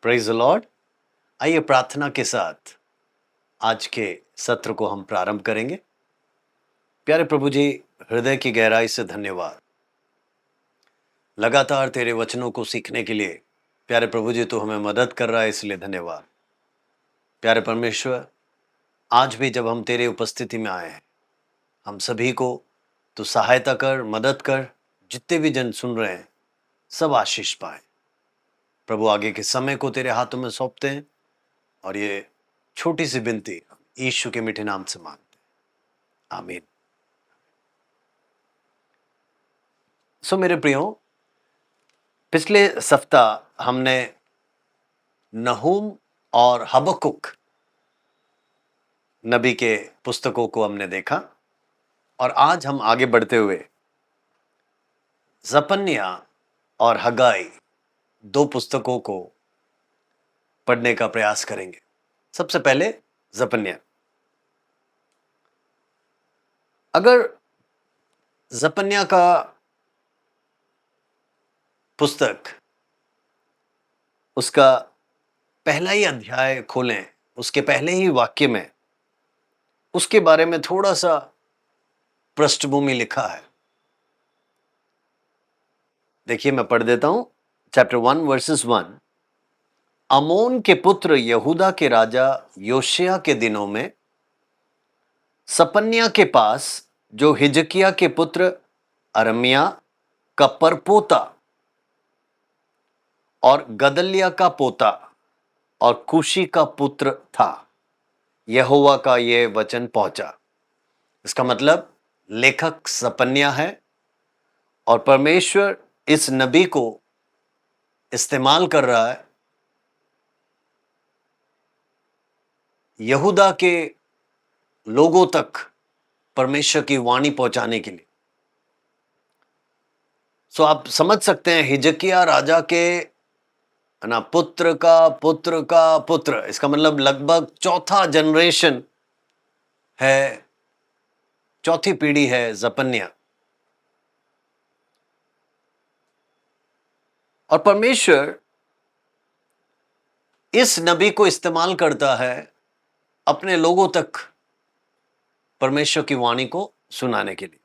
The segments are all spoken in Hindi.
Praise the Lord. आइए प्रार्थना के साथ आज के सत्र को हम प्रारंभ करेंगे। प्यारे प्रभु जी, हृदय की गहराई से धन्यवाद लगातार तेरे वचनों को सीखने के लिए। प्यारे प्रभु जी, तू हमें मदद कर रहा है, इसलिए धन्यवाद। प्यारे परमेश्वर, आज भी जब हम तेरे उपस्थिति में आए हैं, हम सभी को तू सहायता कर, मदद कर। जितने भी जन सुन रहे हैं सब आशीष पाए। प्रभु, आगे के समय को तेरे हाथों में सौंपते हैं और ये छोटी सी विनती यीशु के मीठे नाम से मांगते हैं, आमीन। मेरे प्रियो, पिछले सप्ताह हमने नहूम और हबक्कुक नबी के पुस्तकों को हमने देखा और आज हम आगे बढ़ते हुए जपन्या और हगाई दो पुस्तकों को पढ़ने का प्रयास करेंगे। सबसे पहले जपन्या। अगर जपन्या का पुस्तक उसका पहला ही अध्याय खोलें, उसके पहले ही वाक्य में उसके बारे में थोड़ा सा पृष्ठभूमि लिखा है। देखिए, मैं पढ़ देता हूं। Chapter 1 verses 1। अमोन के पुत्र यहूदा के राजा योशिया के दिनों में सपन्या के पास, जो हिजकिया के पुत्र अरमिया का परपोता और गदल्याह का पोता और कुशी का पुत्र था, यहोवा का यह वचन पहुंचा। इसका मतलब लेखक सपन्या है और परमेश्वर इस नबी को इस्तेमाल कर रहा है यहूदा के लोगों तक परमेश्वर की वाणी पहुंचाने के लिए। आप समझ सकते हैं, हिजकिया राजा के ना पुत्र का पुत्र का पुत्र, इसका मतलब लगभग चौथा जनरेशन है, चौथी पीढ़ी है जपन्या। और परमेश्वर इस नबी को इस्तेमाल करता है अपने लोगों तक परमेश्वर की वाणी को सुनाने के लिए।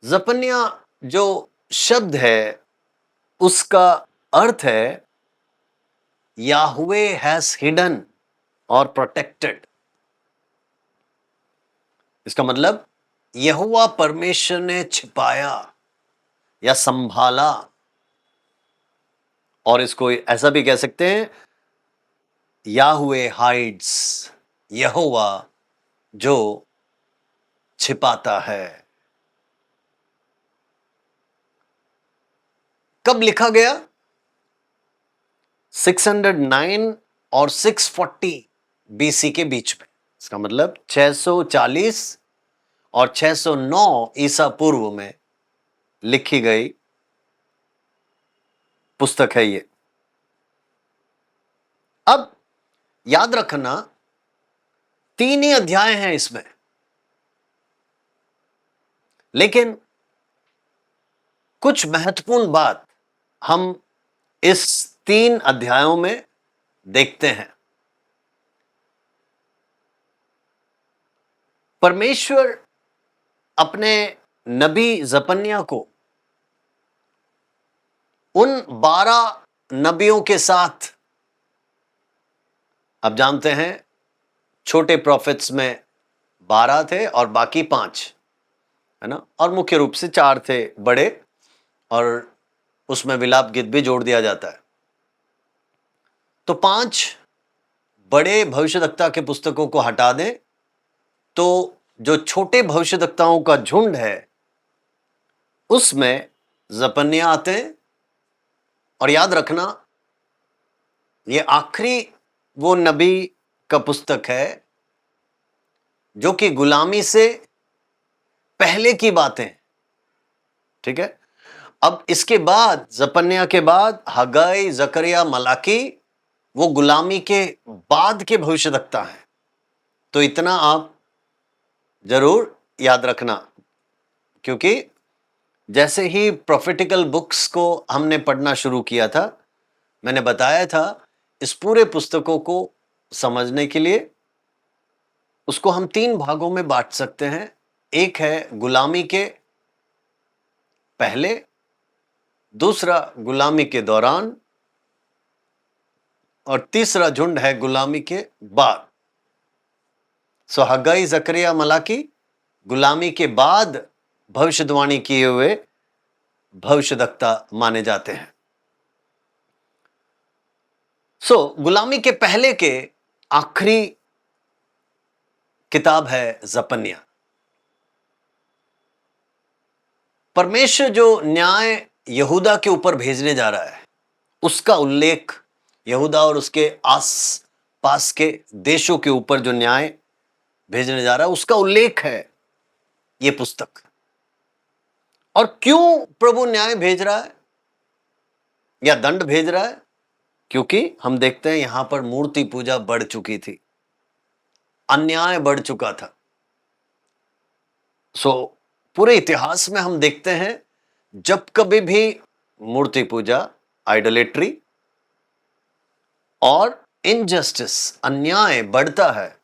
जपन्या जो शब्द है उसका अर्थ है याहुवे हैज हिडन और प्रोटेक्टेड। इसका मतलब यहोवा परमेश्वर ने छिपाया या संभाला, और इसको ऐसा भी कह सकते हैं याहुवे हाइड्स, यहोवा जो छिपाता है। कब लिखा गया? 609 और 640 बीसी के बीच में। इसका मतलब 640 और 609 ईसा पूर्व में लिखी गई पुस्तक है ये। अब याद रखना, 3 ही अध्याय हैं इसमें, लेकिन कुछ महत्वपूर्ण बात हम इस 3 अध्यायों में देखते हैं। परमेश्वर अपने नबी जपन्या को उन 12 नबियों के साथ, आप जानते हैं छोटे प्रॉफिट्स में 12 थे और बाकी 5 है ना, और मुख्य रूप से 4 थे बड़े, और उसमें विलाप गीत भी जोड़ दिया जाता है। तो 5 बड़े भविष्यद्वक्ता के पुस्तकों को हटा दें तो जो छोटे भविष्यद्वक्ताओं का झुंड है उसमें जपन्या आते हैं। और याद रखना, ये आखिरी वो नबी का पुस्तक है जो कि गुलामी से पहले की बातें, ठीक है। अब इसके बाद, जपन्या के बाद हगाई, जकरिया, मलाकी, वो गुलामी के बाद के भविष्यद्वक्ता हैं। तो इतना आप जरूर याद रखना, क्योंकि जैसे ही प्रोफेटिकल बुक्स को हमने पढ़ना शुरू किया था, मैंने बताया था इस पूरे पुस्तकों को समझने के लिए उसको हम 3 भागों में बांट सकते हैं। एक है गुलामी के पहले, दूसरा गुलामी के दौरान और तीसरा झुंड है गुलामी के बाद। सो हग्गाई, जकरिया, मलाकी गुलामी के बाद भविष्यवाणी किए हुए भविष्यद्वक्ता माने जाते हैं। सो गुलामी के पहले के आखिरी किताब है जपन्या। परमेश्वर जो न्याय यहूदा के ऊपर भेजने जा रहा है उसका उल्लेख, यहूदा और उसके आस पास के देशों के ऊपर जो न्याय भेजने जा रहा है उसका उल्लेख है ये पुस्तक। और क्यों प्रभु न्याय भेज रहा है या दंड भेज रहा है? क्योंकि हम देखते हैं यहां पर मूर्ति पूजा बढ़ चुकी थी, अन्याय बढ़ चुका था। सो पूरे इतिहास में हम देखते हैं जब कभी भी मूर्ति पूजा, आइडोलेट्री और इनजस्टिस, अन्याय बढ़ता है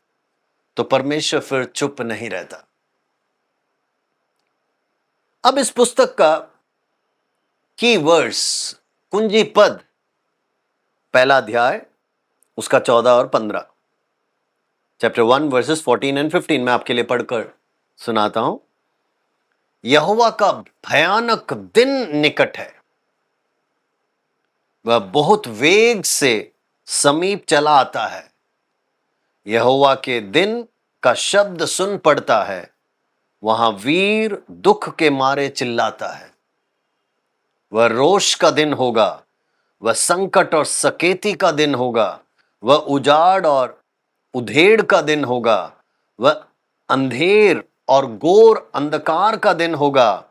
तो परमेश्वर फिर चुप नहीं रहता। अब इस पुस्तक का की वर्स, कुंजी पद, पहला अध्याय उसका 14 और 15, चैप्टर 1 वर्सेस 14 एंड 15 मैं आपके लिए पढ़कर सुनाता हूं। यहोवा का भयानक दिन निकट है, वह बहुत वेग से समीप चला आता है। यहोवा के दिन का शब्द सुन पड़ता है, वहां वीर दुख के मारे चिल्लाता है। वह रोष का दिन होगा, वह संकट और सकेती का दिन होगा, वह उजाड़ और उधेड़ का दिन होगा, वह अंधेर और घोर अंधकार का दिन होगा,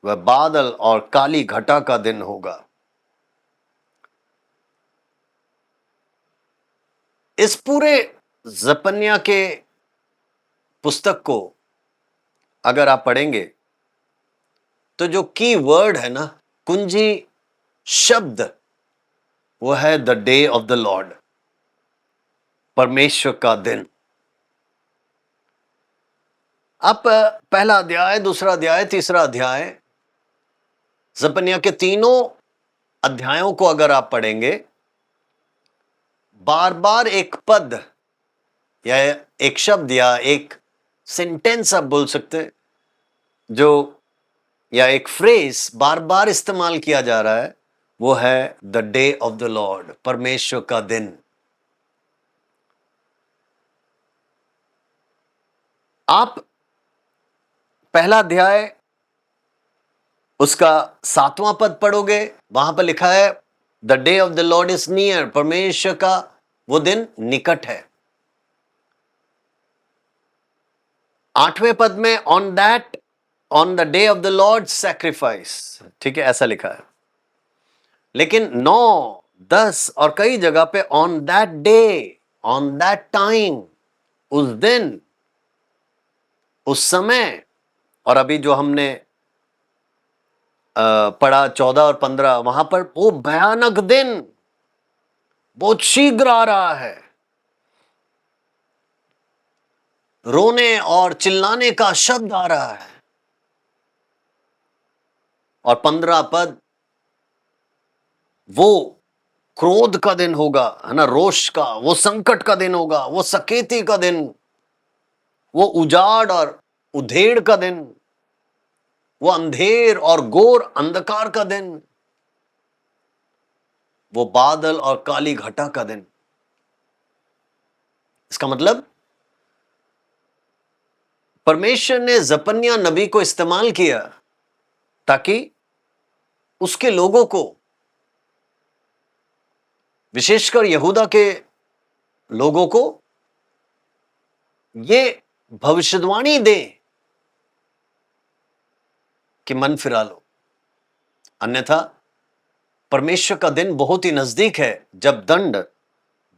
वह बादल और काली घटा का दिन होगा। इस पूरे जपन्या के पुस्तक को अगर आप पढ़ेंगे तो जो की वर्ड है ना, कुंजी शब्द, वो है the day of the Lord, परमेश्वर का दिन। अब पहला अध्याय, दूसरा अध्याय, तीसरा अध्याय, जपन्या के तीनों अध्यायों को अगर आप पढ़ेंगे, बार बार एक पद या एक शब्द या एक सेंटेंस आप बोल सकते जो, या एक फ्रेज बार बार इस्तेमाल किया जा रहा है, वो है the day of the Lord, परमेश्वर का दिन। आप पहला अध्याय उसका 7वां पद पढ़ोगे, वहां पर लिखा है the day of the Lord is near, परमेश्वर का वो दिन निकट है। 8वें पद में on the day of the Lord sacrifice, ठीक है, ऐसा लिखा है। लेकिन 9, 10 और कई जगह पे on that day, on that time, उस दिन, उस समय। और अभी जो हमने पढ़ा 14 और 15, वहां पर वो भयानक दिन बहुत शीघ्र आ रहा है, रोने और चिल्लाने का शब्द आ रहा है। और 15 पद, वो क्रोध का दिन होगा, है ना, रोष का, वो संकट का दिन होगा, वो सकेती का दिन, वो उजाड़ और उधेड़ का दिन, वो अंधेर और घोर अंधकार का दिन, वो बादल और काली घटा का दिन। इसका मतलब परमेश्वर ने जपन्या नबी को इस्तेमाल किया ताकि उसके लोगों को, विशेषकर यहूदा के लोगों को, ये भविष्यवाणी दे कि मन फिरा लो, अन्यथा परमेश्वर का दिन बहुत ही नजदीक है जब दंड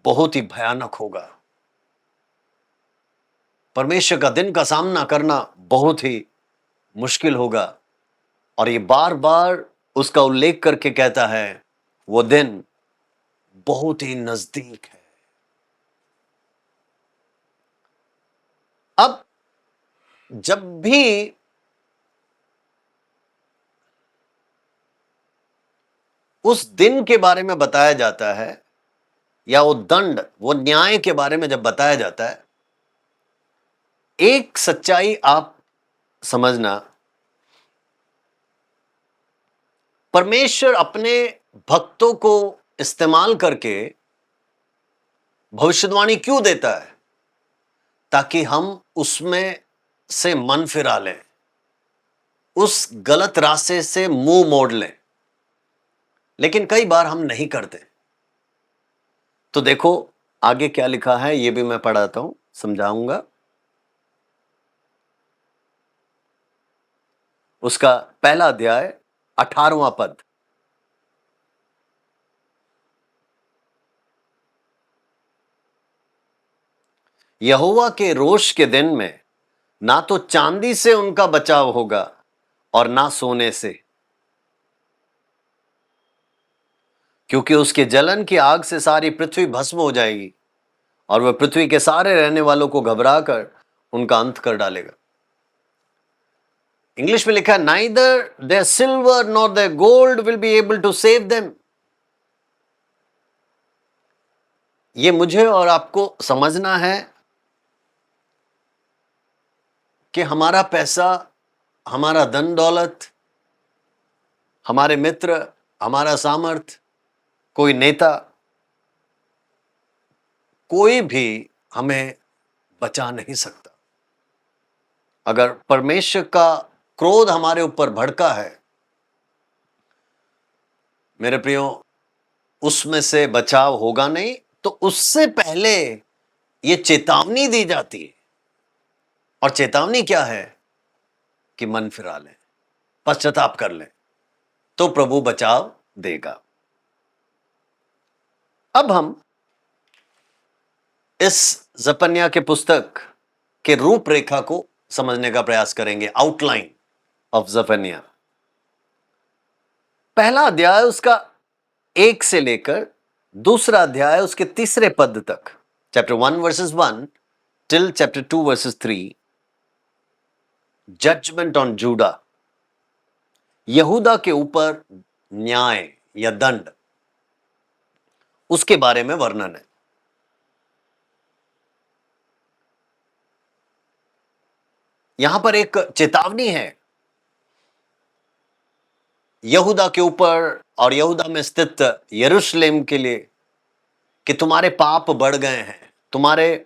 बहुत ही भयानक होगा। परमेश्वर का दिन का सामना करना बहुत ही मुश्किल होगा। और ये बार बार उसका उल्लेख करके कहता है वो दिन बहुत ही नजदीक है। अब जब भी उस दिन के बारे में बताया जाता है, या वो दंड, वो न्याय के बारे में जब बताया जाता है, एक सच्चाई आप समझना, परमेश्वर अपने भक्तों को इस्तेमाल करके भविष्यवाणी क्यों देता है? ताकि हम उसमें से मन फिरा लें, उस गलत रास्ते से मुंह मोड़ लें। लेकिन कई बार हम नहीं करते। तो देखो आगे क्या लिखा है, यह भी मैं पढ़ाता हूं, समझाऊंगा। उसका पहला अध्याय 18वां पद। यहोवा के रोष के दिन में ना तो चांदी से उनका बचाव होगा और ना सोने से, क्योंकि उसके जलन की आग से सारी पृथ्वी भस्म हो जाएगी और वह पृथ्वी के सारे रहने वालों को घबराकर उनका अंत कर डालेगा। इंग्लिश में लिखा है, neither their silver nor their gold will be able to save them. ये मुझे और आपको समझना है कि हमारा पैसा, हमारा धन दौलत, हमारे मित्र, हमारा सामर्थ, कोई नेता, कोई भी हमें बचा नहीं सकता। अगर परमेश्वर का क्रोध हमारे ऊपर भड़का है, मेरे प्रियो, उसमें से बचाव होगा नहीं। तो उससे पहले ये चेतावनी दी जाती है, और चेतावनी क्या है? कि मन फिरा लें, पश्चाताप कर लें, तो प्रभु बचाव देगा। अब हम इस जपन्या के पुस्तक के रूपरेखा को समझने का प्रयास करेंगे। Outline of Zephaniah. पहला अध्याय उसका 1 से लेकर दूसरा अध्याय उसके 3 पद तक, chapter 1 verses 1 till chapter 2 verses 3, judgment on Judah, यहूदा के ऊपर न्याय या दंड, उसके बारे में वर्णन है। यहां पर एक चेतावनी है यहूदा के ऊपर और यहूदा में स्थित यरूशलेम के लिए कि तुम्हारे पाप बढ़ गए हैं, तुम्हारे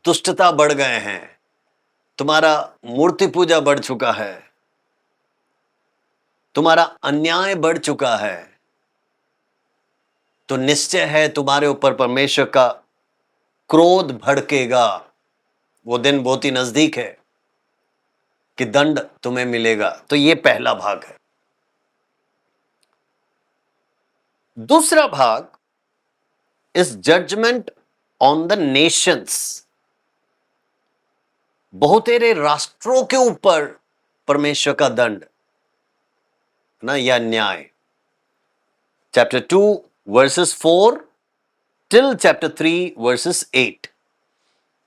दुष्टता बढ़ गए हैं, तुम्हारा मूर्ति पूजा बढ़ चुका है, तुम्हारा अन्याय बढ़ चुका है। तो निश्चय है तुम्हारे ऊपर परमेश्वर का क्रोध भड़केगा। वो दिन बहुत ही नजदीक है कि दंड तुम्हें मिलेगा। तो ये पहला भाग है। दूसरा भाग इस जजमेंट ऑन द नेशंस, बहुतेरे राष्ट्रों के ऊपर परमेश्वर का दंड ना, या न्याय। Chapter 2 versus 4 till chapter 3 versus 8।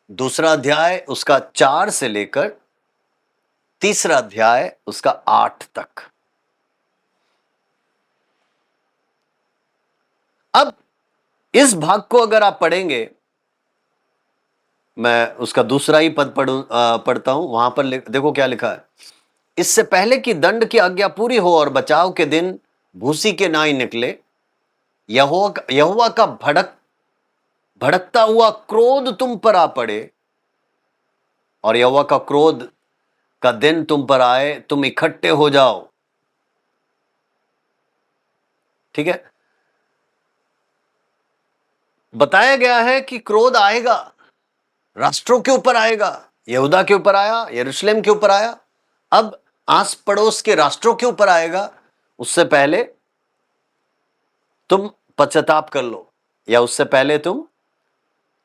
दूसरा अध्याय उसका 4 से लेकर तीसरा अध्याय उसका 8 तक। अब इस भाग को अगर आप पढ़ेंगे, मैं उसका दूसरा ही पद पढ़ता हूं। वहां पर देखो क्या लिखा है। इससे पहले कि दंड की आज्ञा पूरी हो और बचाव के दिन भूसी के नाई निकले, यहोवा का भड़कता हुआ क्रोध तुम पर आ पड़े, और यहोवा का क्रोध का दिन तुम पर आए, तुम इकट्ठे हो जाओ। ठीक है, बताया गया है कि क्रोध आएगा, राष्ट्रों के ऊपर आएगा। यहूदा के ऊपर आया, यरूशलेम के ऊपर आया, अब आस पड़ोस के राष्ट्रों के ऊपर आएगा। उससे पहले तुम पश्चाताप कर लो, या उससे पहले तुम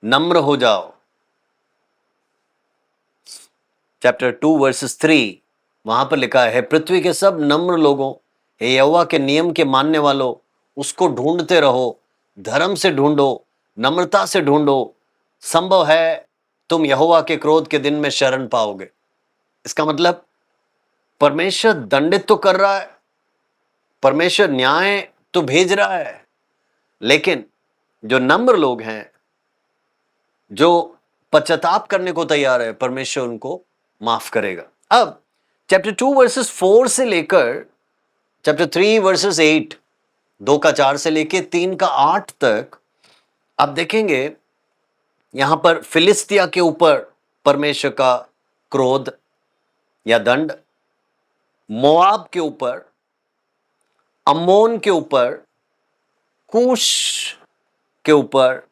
नम्र हो जाओ। चैप्टर 2 वर्सेस 3 वहां पर लिखा है, पृथ्वी के सब नम्र लोगों, हे यहोवा के नियम के मानने वालों, उसको ढूंढते रहो धर्म से ढूंढो, नम्रता से ढूंढो, संभव है तुम यहोवा के क्रोध के दिन में शरण पाओगे। इसका मतलब परमेश्वर दंडित तो कर रहा है, परमेश्वर न्याय तो भेज रहा है, लेकिन जो नम्र लोग हैं, जो पश्चाताप करने को तैयार है, परमेश्वर उनको माफ करेगा। अब चैप्टर 2 वर्सेस 4 से लेकर चैप्टर 3 वर्सेस 8, 2 का 4 से लेकर 3 का 8 तक आप देखेंगे यहां पर फिलिस्तिया के ऊपर परमेश्वर का क्रोध या दंड, मोआब के ऊपर, अम्मोन के ऊपर, कूश के ऊपर,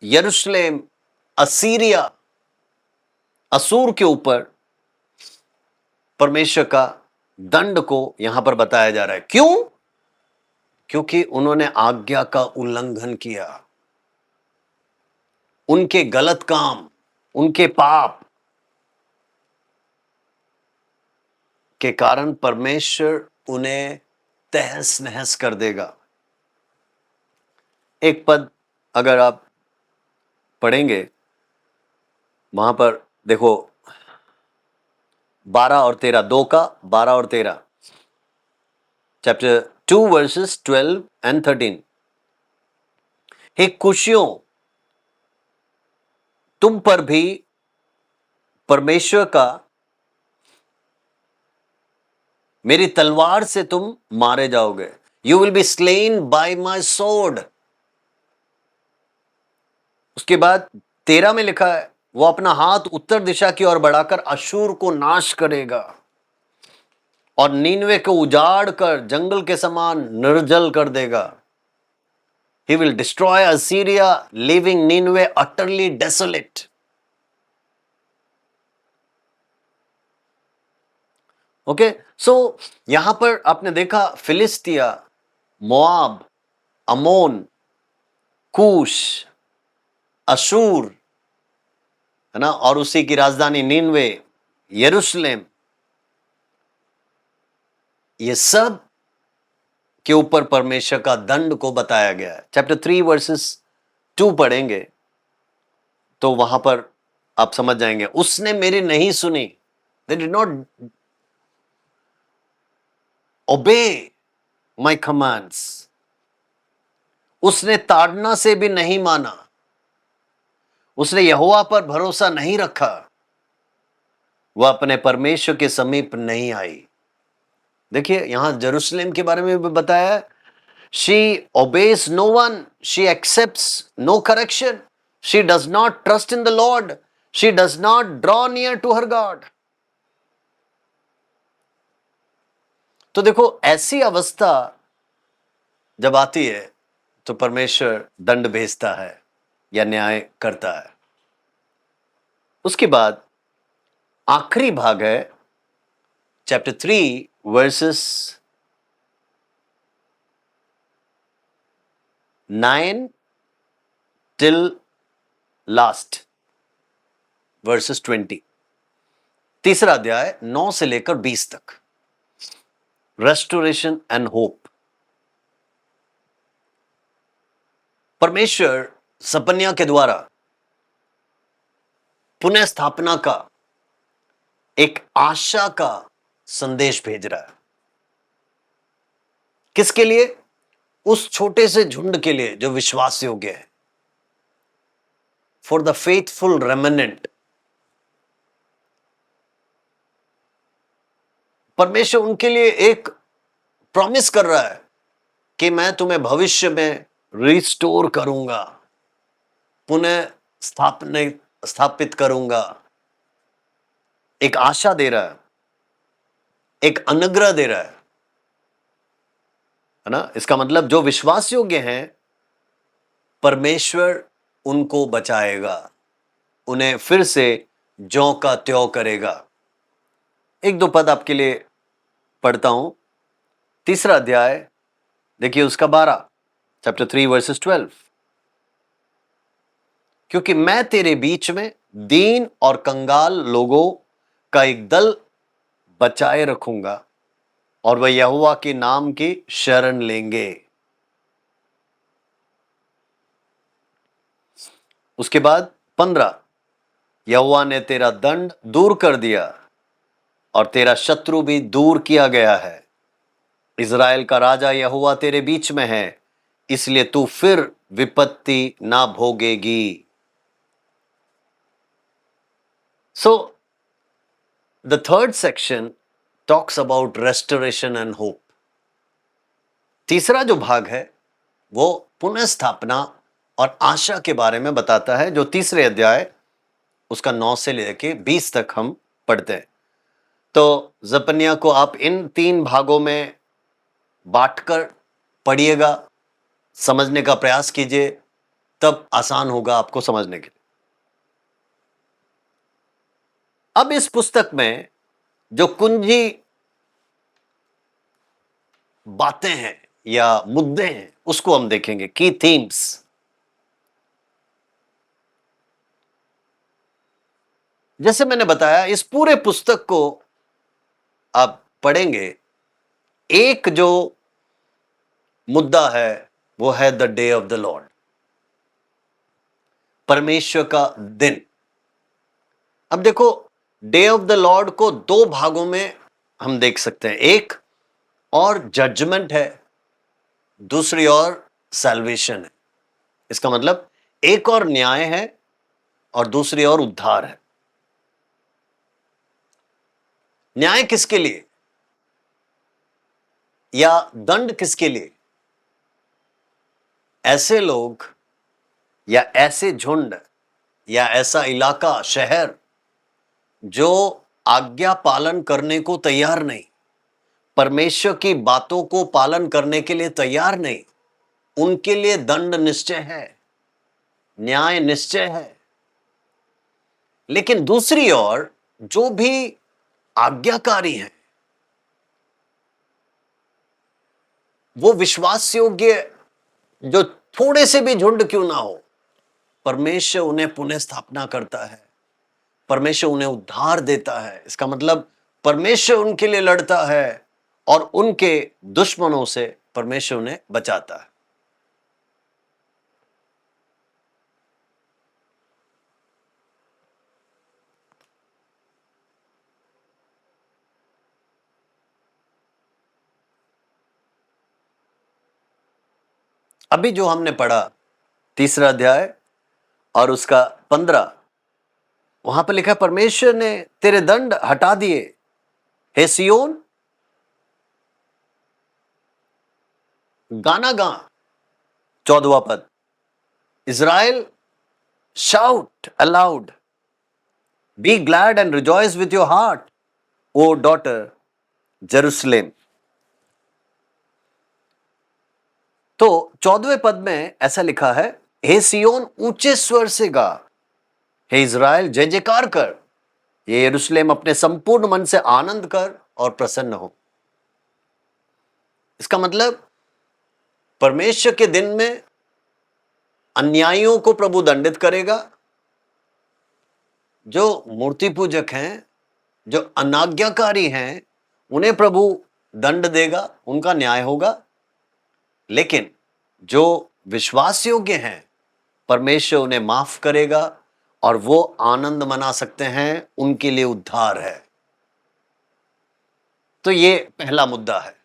यरूशलेम, असीरिया, असूर के ऊपर परमेश्वर का दंड को यहां पर बताया जा रहा है। क्यों? क्योंकि उन्होंने आज्ञा का उल्लंघन किया। उनके गलत काम, उनके पाप के कारण परमेश्वर उन्हें तहस नहस कर देगा। एक पद अगर आप पढ़ेंगे, वहां पर देखो 12 और 13, 2 का 12 और 13, चैप्टर 2 वर्सेस 12 एंड 13। हे कुशियों, तुम पर भी परमेश्वर का, मेरी तलवार से तुम मारे जाओगे। You will be slain bye my sword. उसके बाद 13 में लिखा है, वो अपना हाथ उत्तर दिशा की ओर बढ़ाकर अशूर को नाश करेगा और नीनवे को उजाड़ कर जंगल के समान निर्जल कर देगा। He will destroy Assyria, leaving Nineveh utterly desolate. Okay, so यहां पर आपने देखा फिलिस्तिया, मोआब, अमोन, कूश, अशूर, है ना, और उसी की राजधानी नीनवे, यरूशलेम, ये सब के ऊपर परमेश्वर का दंड को बताया गया है। चैप्टर 3 वर्सेस 2 पढ़ेंगे तो वहां पर आप समझ जाएंगे। उसने मेरी नहीं सुनी, they did not obey my commands। उसने ताड़ना से भी नहीं माना, उसने यहोवा पर भरोसा नहीं रखा, वह अपने परमेश्वर के समीप नहीं आई। देखिए यहां जेरूशलेम के बारे में भी बताया है, she obeys no one, she accepts no correction, she does not trust in the Lord, she does not draw near to her God। तो देखो ऐसी अवस्था जब आती है तो परमेश्वर दंड भेजता है या न्याय करता है। उसके बाद आखिरी भाग है chapter 3 versus 9 till last versus 20। तीसरा अध्याय 9 से लेकर 20 तक, रेस्टोरेशन एंड होप। परमेश्वर सपन्या के द्वारा पुनः स्थापना का एक आशा का संदेश भेज रहा है। किसके लिए? उस छोटे से झुंड के लिए जो विश्वास योग्य है, फॉर द फेथफुल रेमेनेंट। परमेश्वर उनके लिए एक प्रॉमिस कर रहा है कि मैं तुम्हें भविष्य में रिस्टोर करूंगा, पुनः स्थापित करूंगा। एक आशा दे रहा है, एक अनुग्रह दे रहा है ना। इसका मतलब जो विश्वास योग्य हैं, परमेश्वर उनको बचाएगा, उन्हें फिर से ज्यों का त्यों करेगा। एक दो पद आपके लिए पढ़ता हूं। तीसरा अध्याय देखिए उसका 12, चैप्टर 3 वर्सेस 12। क्योंकि मैं तेरे बीच में दीन और कंगाल लोगों का एक दल बचाए रखूंगा और वह यहोवा के नाम की शरण लेंगे। उसके बाद 15, यहोवा ने तेरा दंड दूर कर दिया और तेरा शत्रु भी दूर किया गया है। इज़राइल का राजा यहोवा तेरे बीच में है, इसलिए तू फिर विपत्ति ना भोगेगी। So the third section talks about restoration and hope. तीसरा जो भाग है वो पुनः स्थापना और आशा के बारे में बताता है, जो तीसरे अध्याय उसका 9 से लेकर 20 तक हम पढ़ते हैं। तो जपनिया को आप इन 3 भागों में बांटकर पढ़िएगा, समझने का प्रयास कीजिए, तब आसान होगा आपको समझने के लिए। अब इस पुस्तक में जो कुंजी बातें हैं या मुद्दे हैं उसको हम देखेंगे, की थीम्स। जैसे मैंने बताया, इस पूरे पुस्तक को आप पढ़ेंगे, एक जो मुद्दा है वो है the day of the Lord, परमेश्वर का दिन। अब देखो, डे ऑफ द लॉर्ड को 2 भागों में हम देख सकते हैं, एक और जजमेंट है, दूसरी ओर सैल्वेशन है। इसका मतलब एक और न्याय है और दूसरी ओर उद्धार है। न्याय किसके लिए या दंड किसके लिए? ऐसे लोग या ऐसे झुंड या ऐसा इलाका, शहर जो आज्ञा पालन करने को तैयार नहीं, परमेश्वर की बातों को पालन करने के लिए तैयार नहीं, उनके लिए दंड निश्चय है, न्याय निश्चय है। लेकिन दूसरी ओर जो भी आज्ञाकारी हैं, वो विश्वास योग्य, जो थोड़े से भी झुंड क्यों ना हो, परमेश्वर उन्हें पुनः स्थापना करता है, परमेश्वर उन्हें उद्धार देता है। इसका मतलब परमेश्वर उनके लिए लड़ता है और उनके दुश्मनों से परमेश्वर उन्हें बचाता है। अभी जो हमने पढ़ा तीसरा अध्याय और उसका 15, वहां पर लिखा है, परमेश्वर ने तेरे दंड हटा दिए हे सियोन, गाना गा। 14वां पद, Israel shout aloud, be glad and rejoice with your heart O daughter Jerusalem. तो 14वें पद में ऐसा लिखा है, हे सियोन ऊंचे स्वर से गा, हे इज़राइल जय जयकार कर, ये यरूशलेम अपने संपूर्ण मन से आनंद कर और प्रसन्न हो। इसका मतलब परमेश्वर के दिन में अन्यायियों को प्रभु दंडित करेगा, जो मूर्ति पूजक हैं, जो अनाज्ञाकारी हैं, उन्हें प्रभु दंड देगा, उनका न्याय होगा। लेकिन जो विश्वास योग्य हैं, परमेश्वर उन्हें माफ करेगा और वो आनंद मना सकते हैं, उनके लिए उद्धार है। तो ये पहला मुद्दा है।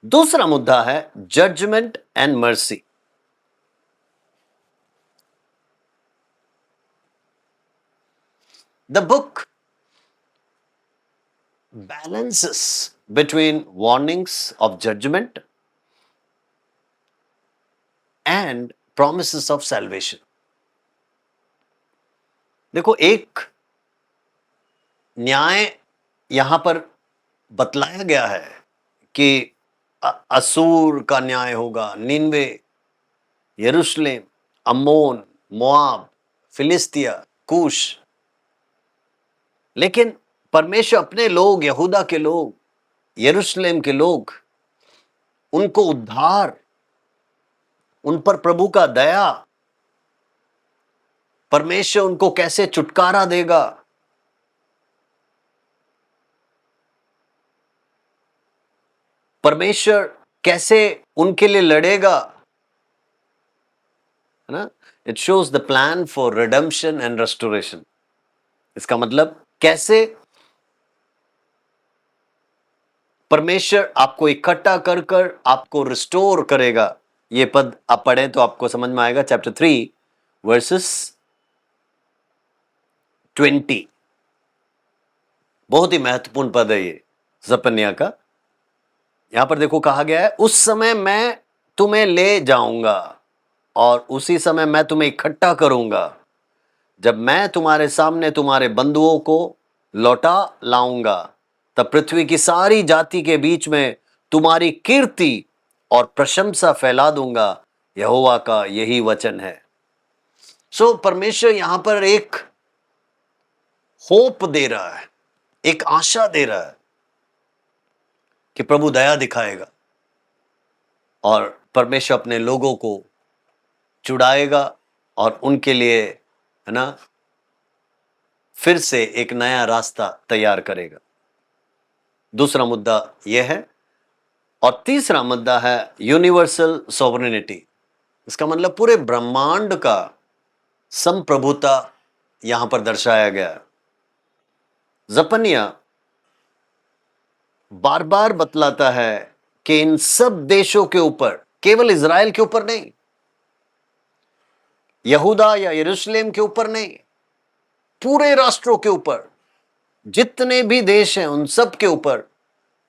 दूसरा मुद्दा है judgment and mercy. The book balances between warnings of judgment and promises of salvation. देखो, एक न्याय यहां पर बतलाया गया है कि असूर का न्याय होगा, निनवे, यरूशलेम, अम्मोन, मोआब, फिलिस्तिया, कूश। लेकिन परमेश्वर अपने लोग, यहूदा के लोग, यरूशलेम के लोग, उनको उद्धार, उन पर प्रभु का दया, परमेश्वर उनको कैसे छुटकारा देगा, परमेश्वर कैसे उनके लिए लड़ेगा, है ना? It shows the plan for redemption and restoration. इसका मतलब कैसे परमेश्वर आपको इकट्ठा कर कर आपको रिस्टोर करेगा। ये पद आप पढ़ें तो आपको समझ में आएगा, चैप्टर 3 वर्सेस 20। बहुत ही महत्वपूर्ण पद है ये जपन्या का। यहां पर देखो कहा गया है, उस समय मैं तुम्हें ले जाऊंगा और उसी समय मैं तुम्हें इकट्ठा करूंगा, जब मैं तुम्हारे सामने तुम्हारे बंधुओं को लौटा लाऊंगा, तब पृथ्वी की सारी जाति के बीच में तुम्हारी कीर्ति और प्रशंसा फैला दूंगा। यहोवा का यही वचन है। सो परमेश्वर यहां पर एक होप दे रहा है, एक आशा दे रहा है कि प्रभु दया दिखाएगा और परमेश्वर अपने लोगों को छुड़ाएगा और उनके लिए, है ना, फिर से एक नया रास्ता तैयार करेगा। दूसरा मुद्दा यह है। और तीसरा मुद्दा है यूनिवर्सल सॉवरेनिटी। इसका मतलब पूरे ब्रह्मांड का संप्रभुता यहां पर दर्शाया गया है। जपन्या बार बार बतलाता है कि इन सब देशों के ऊपर, केवल इज़राइल के ऊपर नहीं, यहूदा या यरूशलेम के ऊपर नहीं, पूरे राष्ट्रों के ऊपर, जितने भी देश हैं उन सब के ऊपर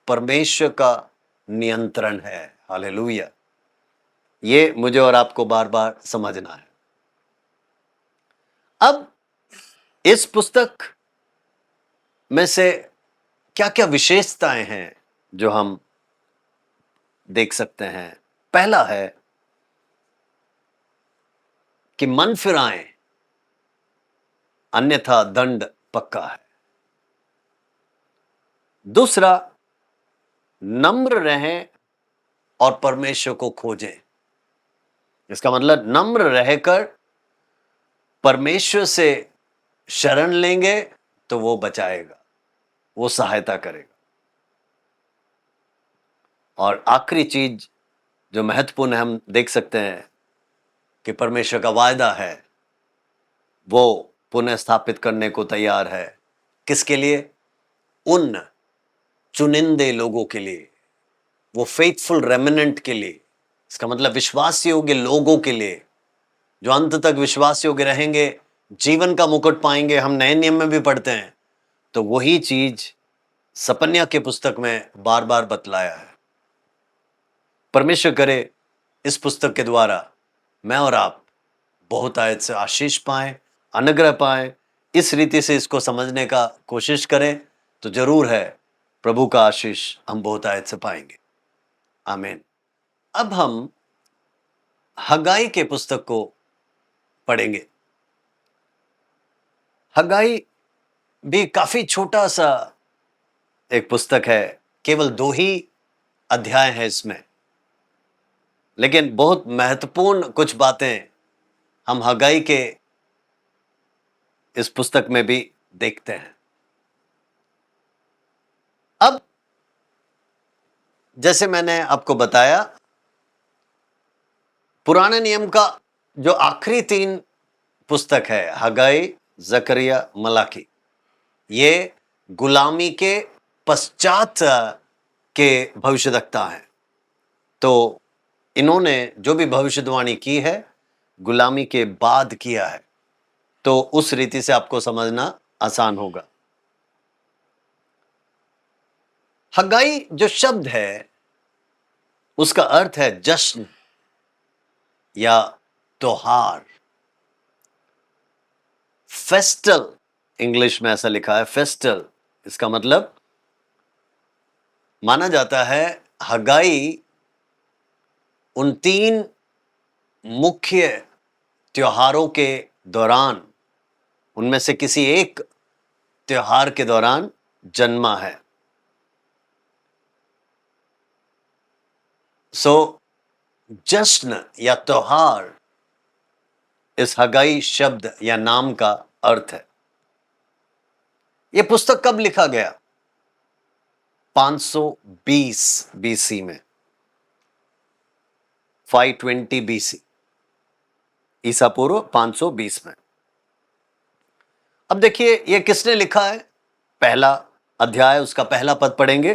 परमेश्वर का नियंत्रण है। हालेलुया। ये मुझे और आपको बार बार समझना है। अब इस पुस्तक में से क्या क्या विशेषताएं हैं जो हम देख सकते हैं। पहला है कि मन फिराएं, अन्यथा दंड पक्का है। दूसरा, नम्र रहें और परमेश्वर को खोजें। इसका मतलब नम्र रहकर परमेश्वर से शरण लेंगे तो वो बचाएगा, वो सहायता करेगा। और आखिरी चीज जो महत्वपूर्ण है, हम देख सकते हैं कि परमेश्वर का वायदा है, वो पुनः स्थापित करने को तैयार है। किसके लिए? उन चुनिंदे लोगों के लिए, वो फेथफुल रेमिनेंट के लिए। इसका मतलब विश्वास योग्य लोगों के लिए, जो अंत तक विश्वास योग्य रहेंगे, जीवन का मुकुट पाएंगे। हम नए नियम में भी पढ़ते हैं, तो वही चीज सपन्या के पुस्तक में बार बार बतलाया है। परमेश्वर करे इस पुस्तक के द्वारा मैं और आप बहुत आयत से आशीष पाएं, अनुग्रह पाएं। इस रीति से इसको समझने का कोशिश करें तो जरूर है प्रभु का आशीष हम बहुत आयत से पाएंगे। आमीन। अब हम हगाई के पुस्तक को पढ़ेंगे। हगाई भी काफी छोटा सा एक पुस्तक है, केवल 2 ही अध्याय है इसमें, लेकिन बहुत महत्वपूर्ण कुछ बातें हम हगाई के इस पुस्तक में भी देखते हैं। अब जैसे मैंने आपको बताया, पुराने नियम का जो आखिरी 3 पुस्तक है, हगाई, जकरिया, मलाकी, ये गुलामी के पश्चात के भविष्यद्वक्ता हैं। तो इन्होंने जो भी भविष्यवाणी की है गुलामी के बाद किया है, तो उस रीति से आपको समझना आसान होगा। हगाई जो शब्द है उसका अर्थ है जश्न या त्योहार। फेस्टल, इंग्लिश में ऐसा लिखा है फेस्टल। इसका मतलब माना जाता है हगाई उन 3 मुख्य त्योहारों के दौरान, उनमें से किसी एक त्योहार के दौरान जन्मा है। सो जश्न या त्योहार इस हगाई शब्द या नाम का अर्थ है। यह पुस्तक कब लिखा गया? 520 बीसी में, 520 बीसी। ईसा पूर्व 520 में। अब देखिए ये किसने लिखा है, पहला अध्याय उसका पहला पद पढ़ेंगे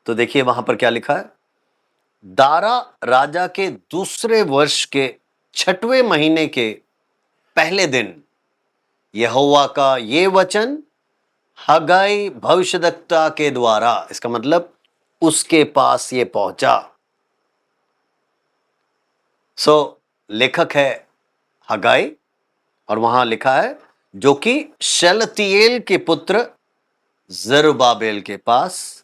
तो देखिए वहां पर क्या लिखा है। दारा राजा के दूसरे वर्ष के 6वें महीने के पहले दिन यहोवा का ये वचन हगाई भविष्यद्वक्ता के द्वारा, इसका मतलब उसके पास ये पहुंचा। लेखक है हगाई और वहां लिखा है जो कि शलतियेल के पुत्र जरुब्बाबेल के पास,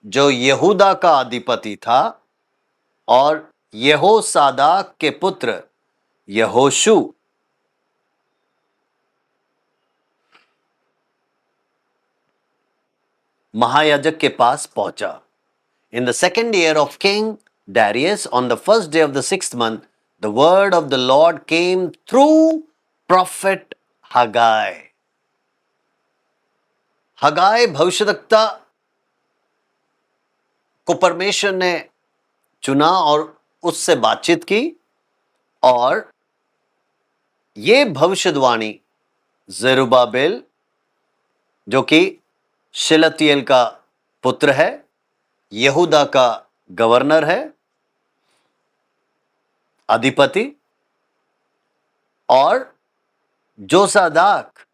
जो यहूदा का अधिपति था, और यहोसादाक के पुत्र यहोशू महायाजक के पास पहुंचा। In the second year of King Darius, on the first day of the 6th month, the word of the Lord came through prophet Haggai. हगाई भविष्यद्वक्ता को परमेश्वर ने चुना और उससे बातचीत की, और ये भविष्यवाणी जरुब्बाबेल जो कि शिलतियेल का पुत्र है, यहूदा का गवर्नर है, अधिपति, और जोसादाक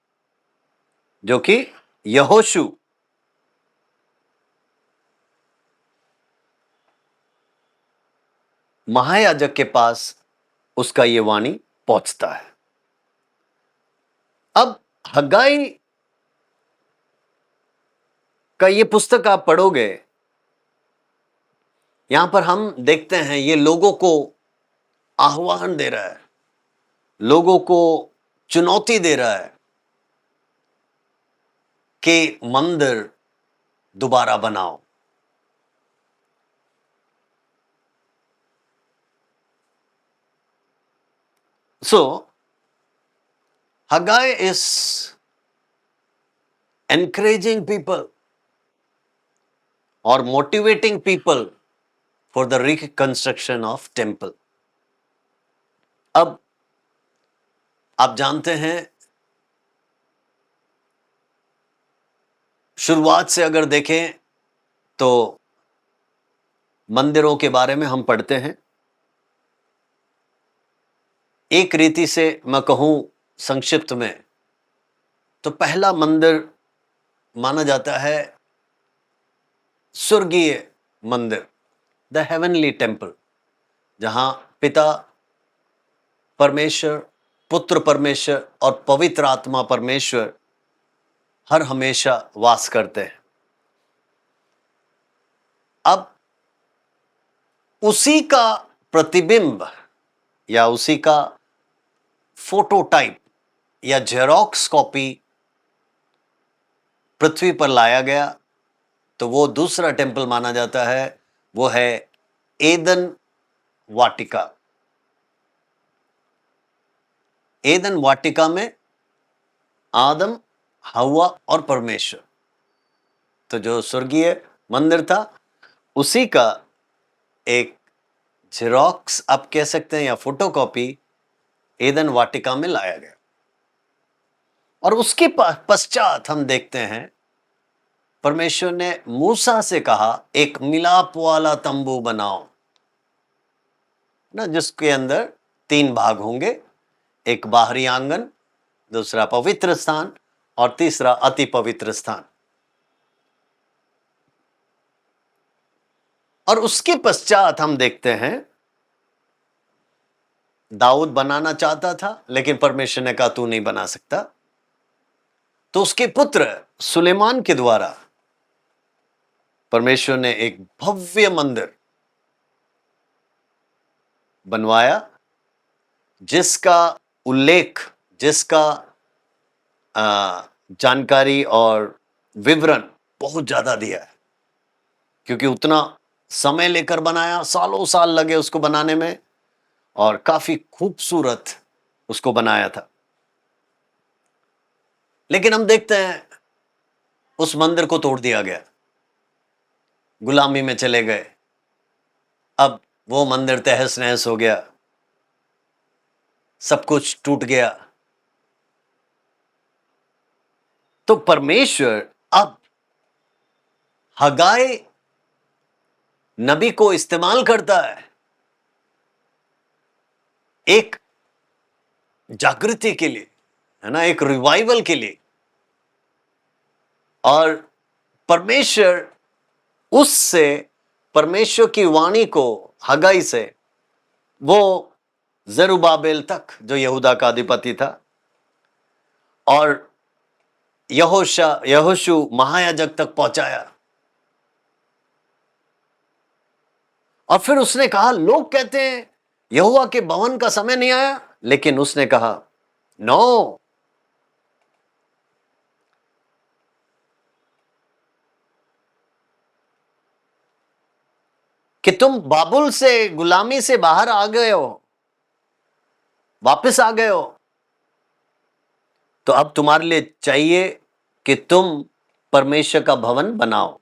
जो कि यहोशू महायाजक के पास उसका ये वाणी पहुंचता है। अब हगाई का ये पुस्तक आप पढ़ोगे, यहां पर हम देखते हैं ये लोगों को आह्वान दे रहा है, लोगों को चुनौती दे रहा है कि मंदिर दोबारा बनाओ। So Haggai is encouraging people or motivating people for the reconstruction of temple. अब आप जानते हैं शुरुआत से अगर देखें तो मंदिरों के बारे में हम पढ़ते हैं। एक रीति से मैं कहूं संक्षिप्त में तो पहला मंदिर माना जाता है स्वर्गीय मंदिर, द हेवनली टेम्पल, जहां पिता परमेश्वर, पुत्र परमेश्वर और पवित्र आत्मा परमेश्वर हर हमेशा वास करते हैं। अब उसी का प्रतिबिंब या उसी का फोटोटाइप या जेरोक्स कॉपी पृथ्वी पर लाया गया तो वो दूसरा टेम्पल माना जाता है, वो है एदन वाटिका। एदन वाटिका में आदम, हव्वा और परमेश्वर, तो जो स्वर्गीय मंदिर था उसी का एक जेरोक्स आप कह सकते हैं या फोटोकॉपी एदन वाटिका में लाया गया। और उसके पश्चात हम देखते हैं परमेश्वर ने मूसा से कहा एक मिलाप वाला तंबू बनाओ ना, जिसके अंदर 3 भाग होंगे, एक बाहरी आंगन, दूसरा पवित्र स्थान और तीसरा अति पवित्र स्थान। और उसके पश्चात हम देखते हैं दाऊद बनाना चाहता था लेकिन परमेश्वर ने कहा तू नहीं बना सकता, तो उसके पुत्र सुलेमान के द्वारा परमेश्वर ने एक भव्य मंदिर बनवाया, जिसका उल्लेख, जिसका जानकारी और विवरण बहुत ज्यादा दिया है, क्योंकि उतना समय लेकर बनाया, सालों साल लगे उसको बनाने में और काफी खूबसूरत उसको बनाया था। लेकिन हम देखते हैं उस मंदिर को तोड़ दिया गया, गुलामी में चले गए, अब वो मंदिर तहस नहस हो गया, सब कुछ टूट गया। तो परमेश्वर अब हगाई नबी को इस्तेमाल करता है एक जागृति के लिए, है ना, एक रिवाइवल के लिए। और परमेश्वर उससे, परमेश्वर की वाणी को हगाई से वो जरुब्बाबेल तक, जो यहूदा का अधिपति था, और यहोशू महायाजक तक पहुंचाया। और फिर उसने कहा, लोग कहते हैं यहोवा के भवन का समय नहीं आया, लेकिन उसने कहा नो, कि तुम बाबुल से, गुलामी से बाहर आ गए हो, वापस आ गए हो, तो अब तुम्हारे लिए चाहिए कि तुम परमेश्वर का भवन बनाओ।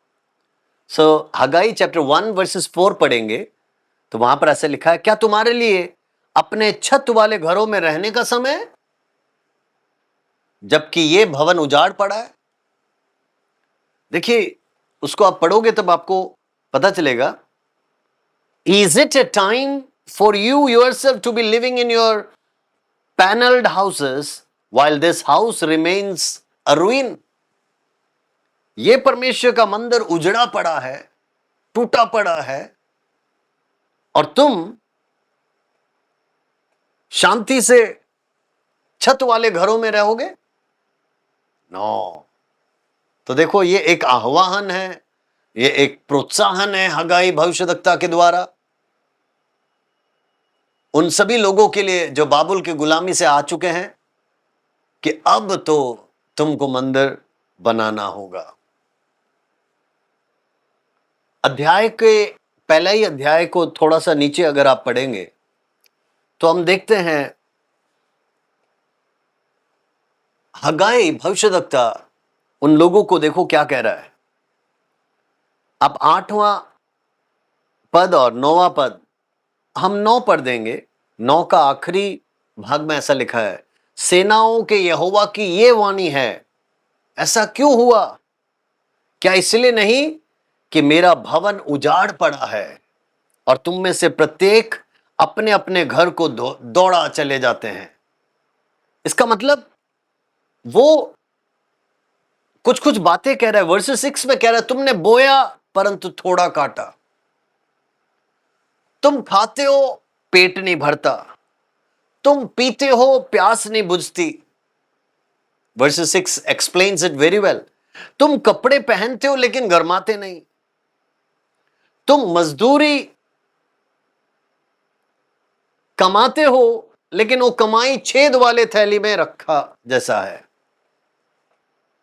सो हगाई चैप्टर 1 वर्सेस 4 पढ़ेंगे तो वहां पर ऐसे लिखा है, क्या तुम्हारे लिए अपने छत वाले घरों में रहने का समय है, जबकि ये भवन उजाड़ पड़ा है। देखिए, उसको आप पढ़ोगे तब आपको पता चलेगा। Is it a time for you yourself to be living in your panelled houses while this house remains a ruin? ये परमेश्वर का मंदिर उजड़ा पड़ा है, टूटा पड़ा है, और तुम शांति से छत वाले घरों में रहोगे? नो। तो देखो, ये एक आह्वान है, ये एक प्रोत्साहन है हगाई भविष्यद्वक्ता के द्वारा उन सभी लोगों के लिए जो बाबुल की गुलामी से आ चुके हैं, कि अब तो तुमको मंदिर बनाना होगा। अध्याय के पहला ही अध्याय को थोड़ा सा नीचे अगर आप पढ़ेंगे तो हम देखते हैं हगाई भविष्यद्वक्ता उन लोगों को, देखो क्या कह रहा है। अब 8वां पद और 9वां पद, हम 9 पढ़ देंगे। 9 का आखिरी भाग में ऐसा लिखा है, सेनाओं के यहोवा की ये वाणी है, ऐसा क्यों हुआ? क्या इसलिए नहीं कि मेरा भवन उजाड़ पड़ा है और तुम में से प्रत्येक अपने अपने घर को दौड़ा चले जाते हैं। इसका मतलब वो कुछ कुछ बातें कह रहा है। वर्स 6 में कह रहा है, तुमने बोया परंतु थोड़ा काटा, तुम खाते हो पेट नहीं भरता, तुम पीते हो प्यास नहीं बुझती। Verse 6 explains it very well. तुम कपड़े पहनते हो लेकिन गर्माते नहीं, तुम मजदूरी कमाते हो लेकिन वो कमाई छेद वाले थैली में रखा जैसा है।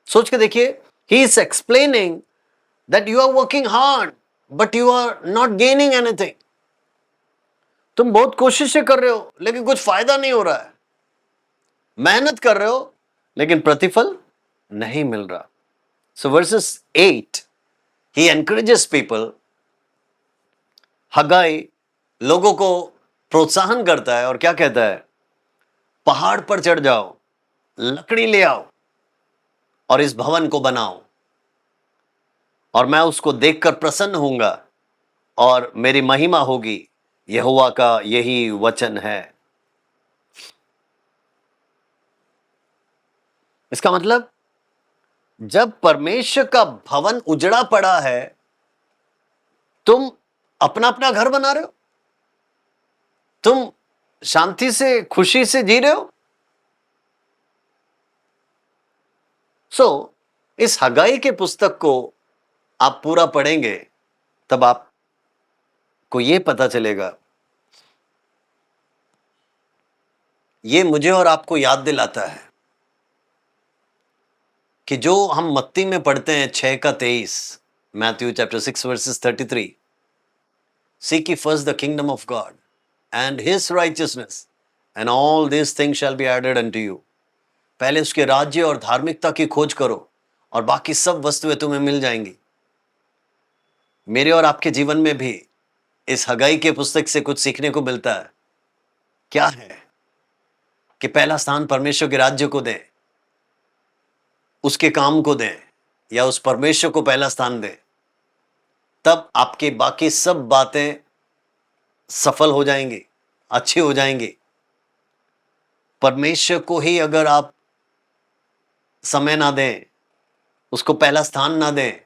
सोच के देखिए, he is explaining that you are working hard but you are not gaining anything. तुम बहुत कोशिशें कर रहे हो लेकिन कुछ फायदा नहीं हो रहा है, मेहनत कर रहे हो लेकिन प्रतिफल नहीं मिल रहा। सो वर्सेस 8 ही एनकरेजेस पीपल। हगाई लोगों को प्रोत्साहन करता है और क्या कहता है, पहाड़ पर चढ़ जाओ, लकड़ी ले आओ और इस भवन को बनाओ, और मैं उसको देखकर प्रसन्न होऊंगा और मेरी महिमा होगी। यहोवा का यही वचन है। इसका मतलब, जब परमेश्वर का भवन उजड़ा पड़ा है, तुम अपना अपना घर बना रहे हो, तुम शांति से खुशी से जी रहे हो। इस हगाई के पुस्तक को आप पूरा पढ़ेंगे तब आपको यह पता चलेगा। ये मुझे और आपको याद दिलाता है कि जो हम मत्ती में पढ़ते हैं 6 का 23, Matthew chapter 6 versus 33, seek ye first the kingdom of God and his righteousness and all these things shall be added unto you। पहले उसके राज्य और धार्मिकता की खोज करो और बाकी सब वस्तुएं तुम्हें मिल जाएंगी। मेरे और आपके जीवन में भी इस हगाई के पुस्तक से कुछ सीखने को मिलता है। क्या है? कि पहला स्थान परमेश्वर के राज्य को दें, उसके काम को दें, या उस परमेश्वर को पहला स्थान दें, तब आपके बाकी सब बातें सफल हो जाएंगी, अच्छी हो जाएंगी। परमेश्वर को ही अगर आप समय ना दें, उसको पहला स्थान ना दें,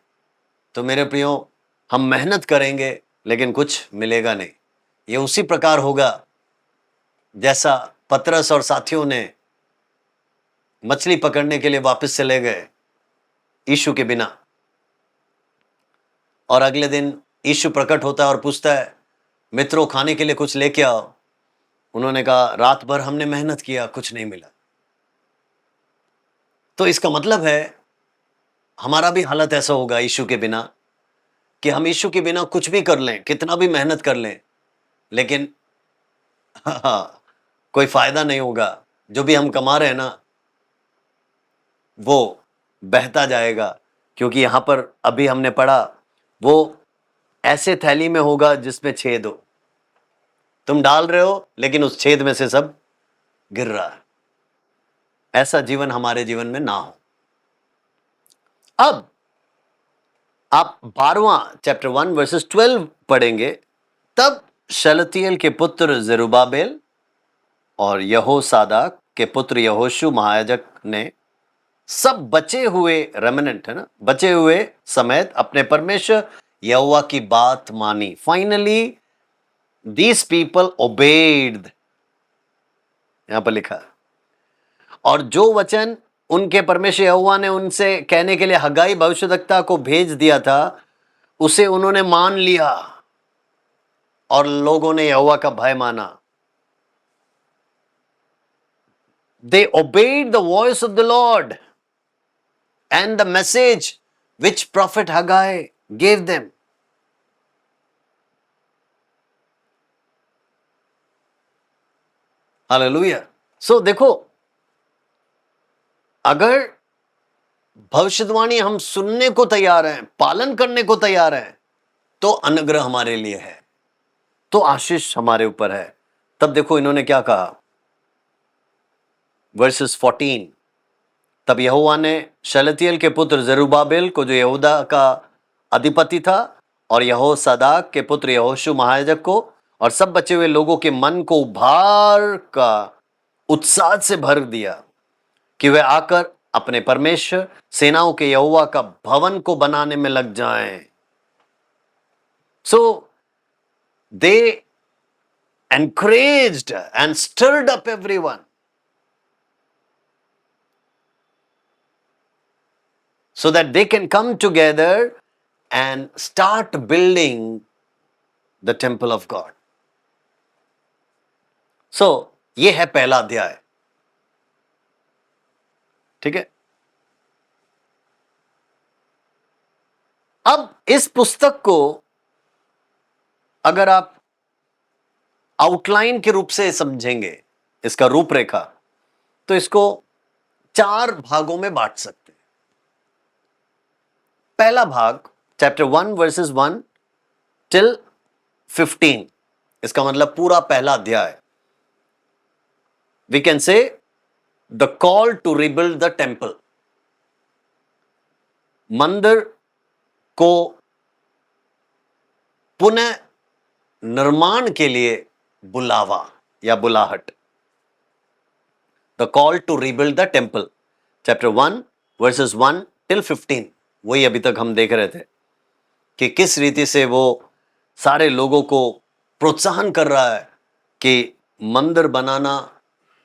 तो मेरे प्रियो, हम मेहनत करेंगे लेकिन कुछ मिलेगा नहीं। ये उसी प्रकार होगा जैसा पतरस और साथियों ने मछली पकड़ने के लिए वापस चले गए यीशु के बिना, और अगले दिन यीशु प्रकट होता है और पूछता है, मित्रों खाने के लिए कुछ लेके आओ। उन्होंने कहा, रात भर हमने मेहनत किया, कुछ नहीं मिला। तो इसका मतलब है हमारा भी हालत ऐसा होगा यीशु के बिना, कि हम यीशु के बिना कुछ भी कर लें, कितना भी मेहनत कर लें, लेकिन कोई फायदा नहीं होगा। जो भी हम कमा रहे हैं ना, वो बहता जाएगा, क्योंकि यहां पर अभी हमने पढ़ा, वो ऐसे थैली में होगा जिसमें छेद हो। तुम डाल रहे हो लेकिन उस छेद में से सब गिर रहा है। ऐसा जीवन हमारे जीवन में ना हो। अब आप 12वां चैप्टर 1 वर्सेस 12 पढ़ेंगे। तब शलतियेल के पुत्र जरुब्बाबेल और यहोसादाक के पुत्र यहोशू महायाजक ने सब बचे हुए रेमिनेंट, है ना, बचे हुए समेत अपने परमेश्वर यहोवा की बात मानी। फाइनली दीज पीपल ओबेड, यहां पर लिखा है। और जो वचन उनके परमेश्वर यहोवा ने उनसे कहने के लिए हगाई भविष्यद्वक्ता को भेज दिया था, उसे उन्होंने मान लिया, और लोगों ने यहोवा का भय माना। They obeyed the voice of the Lord and the message which prophet Haggai gave them. Hallelujah. So देखो, अगर भविष्यवाणी हम सुनने को तैयार हैं, पालन करने को तैयार हैं, तो अनुग्रह हमारे लिए है, तो आशीष हमारे ऊपर है। तब देखो इन्होंने क्या कहा, वर्सेस 14। तब यहोवा ने शलतियेल के पुत्र जरुब्बाबेल को, जो यहूदा का अधिपति था, और यहोसादाक के पुत्र यहोशू महायाजक को, और सब बचे हुए लोगों के मन को उभार का उत्साह से भर दिया कि वे आकर अपने परमेश्वर सेनाओं के यहोवा का भवन को बनाने में लग जाएं। सो दे encouraged and stirred up everyone so that they can come together and start building the temple of God. So ये है पहला अध्याय, ठीक है। अब इस पुस्तक को अगर आप आउटलाइन के रूप से समझेंगे, इसका रूपरेखा, तो इसको 4 भागों में बांट सकते हैं। पहला भाग चैप्टर 1 वर्सेस 1 टिल 15, इसका मतलब पूरा पहला अध्याय। We can say the call to rebuild the temple, मंदिर को पुनः निर्माण के लिए बुलावा या बुलाहट। The call to rebuild the temple, chapter 1 verses 1 till 15। वही अभी तक हम देख रहे थे कि किस रीति से वो सारे लोगों को प्रोत्साहन कर रहा है कि मंदिर बनाना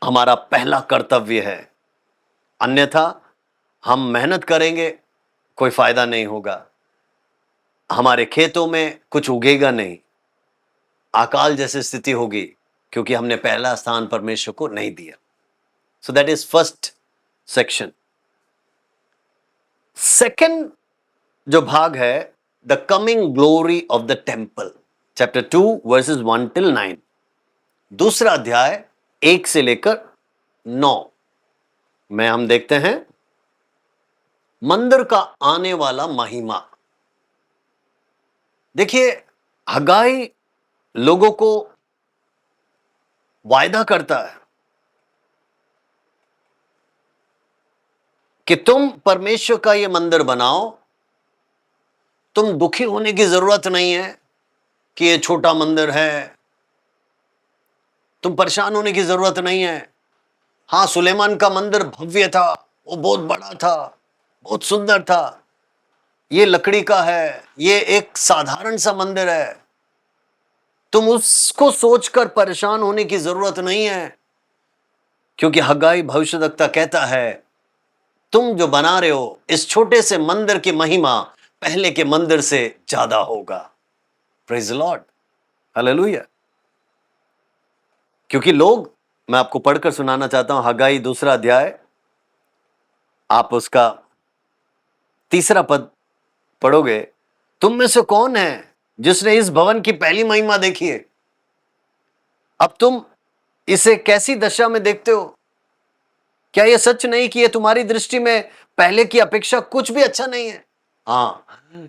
हमारा पहला कर्तव्य है, अन्यथा हम मेहनत करेंगे कोई फायदा नहीं होगा, हमारे खेतों में कुछ उगेगा नहीं, अकाल जैसी स्थिति होगी, क्योंकि हमने पहला स्थान परमेश्वर को नहीं दिया। So that is first section. Second जो भाग है, the coming glory of the temple, chapter 2 versus 1 till 9। दूसरा अध्याय 1 से लेकर 9 में हम देखते हैं मंदिर का आने वाला महिमा। देखिए, हगाई लोगों को वायदा करता है कि तुम परमेश्वर का ये मंदिर बनाओ, तुम दुखी होने की जरूरत नहीं है कि ये छोटा मंदिर है, तुम परेशान होने की जरूरत नहीं है। हाँ, सुलेमान का मंदिर भव्य था, वो बहुत बड़ा था, बहुत सुंदर था। ये लकड़ी का है, ये एक साधारण सा मंदिर है, तुम उसको सोचकर परेशान होने की जरूरत नहीं है, क्योंकि हग्गाई भविष्यद्वक्ता कहता है तुम जो बना रहे हो इस छोटे से मंदिर की महिमा पहले के मंदिर से ज्यादा होगा। Praise the Lord, hallelujah. क्योंकि लोग, मैं आपको पढ़कर सुनाना चाहता हूं हग्गाई 2 अध्याय, आप उसका 3 पद पढ़ोगे। तुम में से कौन है जिसने इस भवन की पहली महिमा देखी है? अब तुम इसे कैसी दशा में देखते हो? क्या यह सच नहीं कि यह तुम्हारी दृष्टि में पहले की अपेक्षा कुछ भी अच्छा नहीं है? हाँ,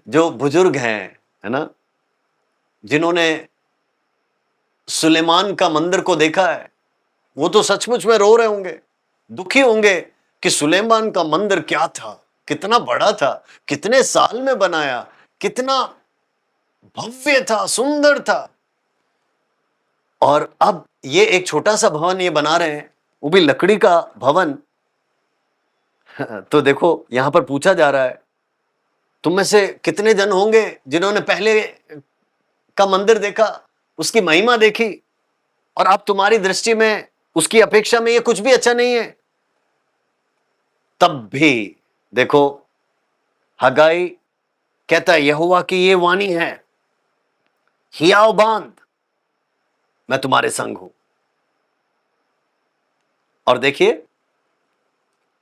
जो बुजुर्ग हैं, है ना, जिन्होंने सुलेमान का मंदिर को देखा है, वो तो सचमुच में रो रहे होंगे, दुखी होंगे कि सुलेमान का मंदिर क्या था, कितना बड़ा था, कितने साल में बनाया, कितना भव्य था, सुंदर था। और अब ये एक छोटा सा भवन ये बना रहे हैं, वो भी लकड़ी का भवन। तो देखो यहां पर पूछा जा रहा है, तुम में से कितने जन होंगे जिन्होंने पहले का मंदिर देखा, उसकी महिमा देखी, और अब तुम्हारी दृष्टि में उसकी अपेक्षा में ये कुछ भी अच्छा नहीं है? तब भी देखो, हग्गाई कहता है यहोवा की ये वाणी है, हियाव बांध, मैं तुम्हारे संग हूं। और देखिए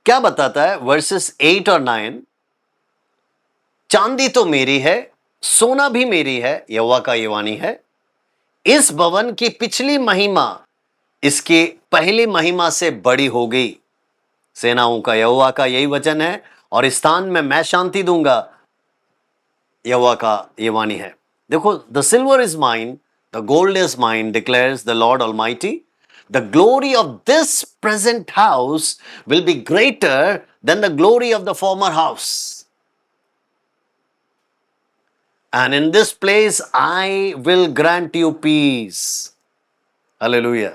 क्या बताता है वर्सेस 8 और 9, चांदी तो मेरी है, सोना भी मेरी है, यहोवा का ये वाणी है, इस भवन की पिछली महिमा इसकी पहली महिमा से बड़ी होगी। सेनाओं का यहोवा का यही वचन है, और इस स्थान में मैं शांति दूंगा, यहोवा का ये वाणी है। देखो, the silver is mine, the gold is mine, declares the Lord almighty. The glory of this present house will be greater than the glory of the former house. And in this place I will grant you peace. Hallelujah.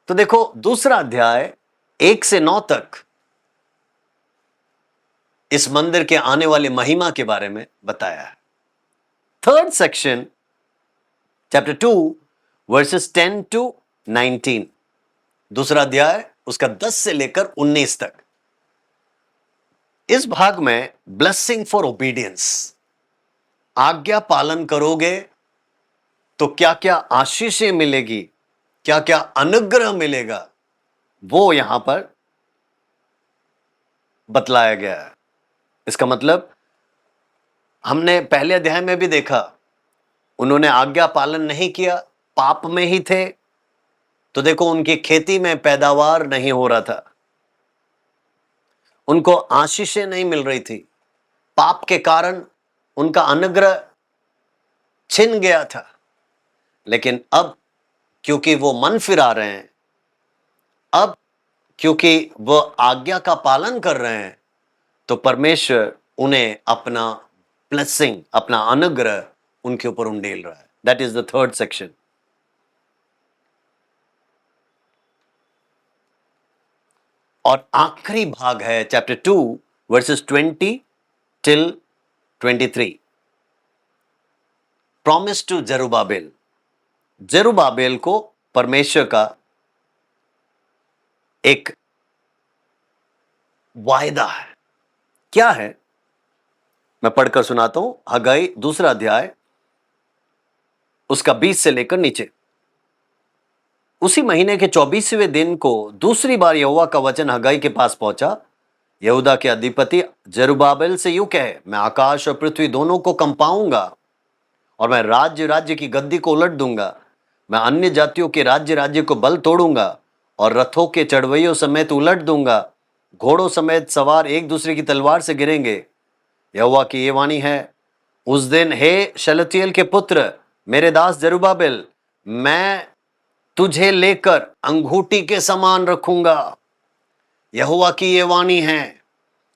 तो देखो 2 अध्याय 1 से 9 तक इस मंदिर के आने वाली महिमा के बारे में बताया है। 3rd section, chapter 2, verses 10 to 19, 2 अध्याय उसका 10 से लेकर 19 तक। इस भाग में ब्लेसिंग फॉर ओबीडियंस, आज्ञा पालन करोगे तो क्या क्या आशीषें मिलेगी, क्या क्या अनुग्रह मिलेगा, वो यहां पर बतलाया गया है। इसका मतलब हमने पहले अध्याय में भी देखा, उन्होंने आज्ञा पालन नहीं किया, पाप में ही थे, तो देखो उनकी खेती में पैदावार नहीं हो रहा था, उनको आशीषें नहीं मिल रही थी, पाप के कारण उनका अनुग्रह छिन गया था। लेकिन अब क्योंकि वो मन फिरा रहे हैं, अब क्योंकि वो आज्ञा का पालन कर रहे हैं, तो परमेश्वर उन्हें अपना ब्लेसिंग, अपना अनुग्रह उनके ऊपर उंडेल रहा है। That is the 3rd section. और आखिरी भाग है chapter 2 verses 20 till 23, promise to Zerubbabel. Zerubbabel को परमेश्वर का एक वायदा है। क्या है, मैं पढ़कर सुनाता हूं। हग्गाई 2 अध्याय उसका 20 से लेकर नीचे। उसी महीने के 24वें दिन को दूसरी बार यहोवा का वचन हग्गाई के पास पहुंचा। यहूदा के अधिपति जरुब्बाबेल से यूं कहे, मैं आकाश और पृथ्वी दोनों को कंपाऊंगा, और मैं राज्य राज्य की गद्दी को उलट दूंगा। मैं अन्य जातियों के राज्य राज्य को बल तोड़ूंगा, और रथों के चढ़वैयों समेत उलट दूंगा। घोड़ों समेत सवार एक दूसरे की तलवार से गिरेंगे। यहोवा की ये वाणी है, उस दिन हे शलतियेल के पुत्र, मेरे दास जरुब्बाबेल, मैं तुझे लेकर अंगूठी के समान रखूंगा। यहोवा की ये वाणी है,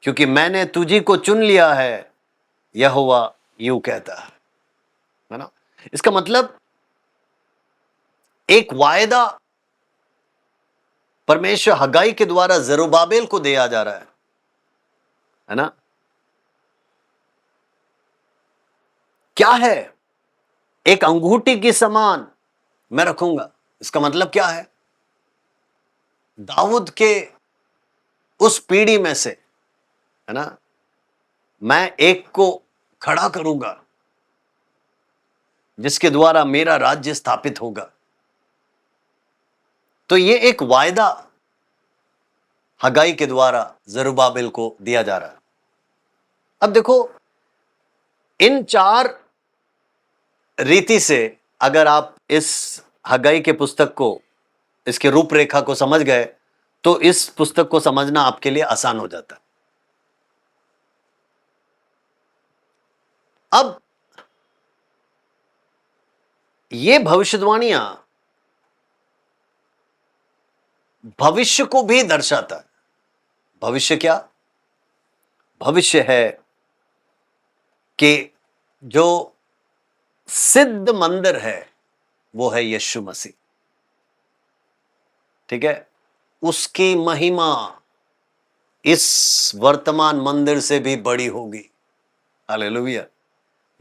क्योंकि मैंने तुझी को चुन लिया है, यहोवा यूं कहता है ना। इसका मतलब एक वायदा परमेश्वर हगाई के द्वारा जरुब्बाबेल को दिया जा रहा है ना। क्या है? एक अंगूठी के समान मैं रखूंगा। इसका मतलब क्या है? दाऊद के उस पीढ़ी में से, है ना, मैं एक को खड़ा करूंगा जिसके द्वारा मेरा राज्य स्थापित होगा। तो ये एक वायदा हगाई के द्वारा जरुब्बाबेल को दिया जा रहा है। अब देखो, इन चार रीति से अगर आप इस हगाई के पुस्तक को, इसके रूपरेखा को समझ गए, तो इस पुस्तक को समझना आपके लिए आसान हो जाता है। अब ये भविष्यवाणियां भविष्य को भी दर्शाता है। भविष्य क्या? भविष्य है कि जो सिद्ध मंदिर है वो है यीशु मसीह। ठीक है? उसकी महिमा इस वर्तमान मंदिर से भी बड़ी होगी। Hallelujah,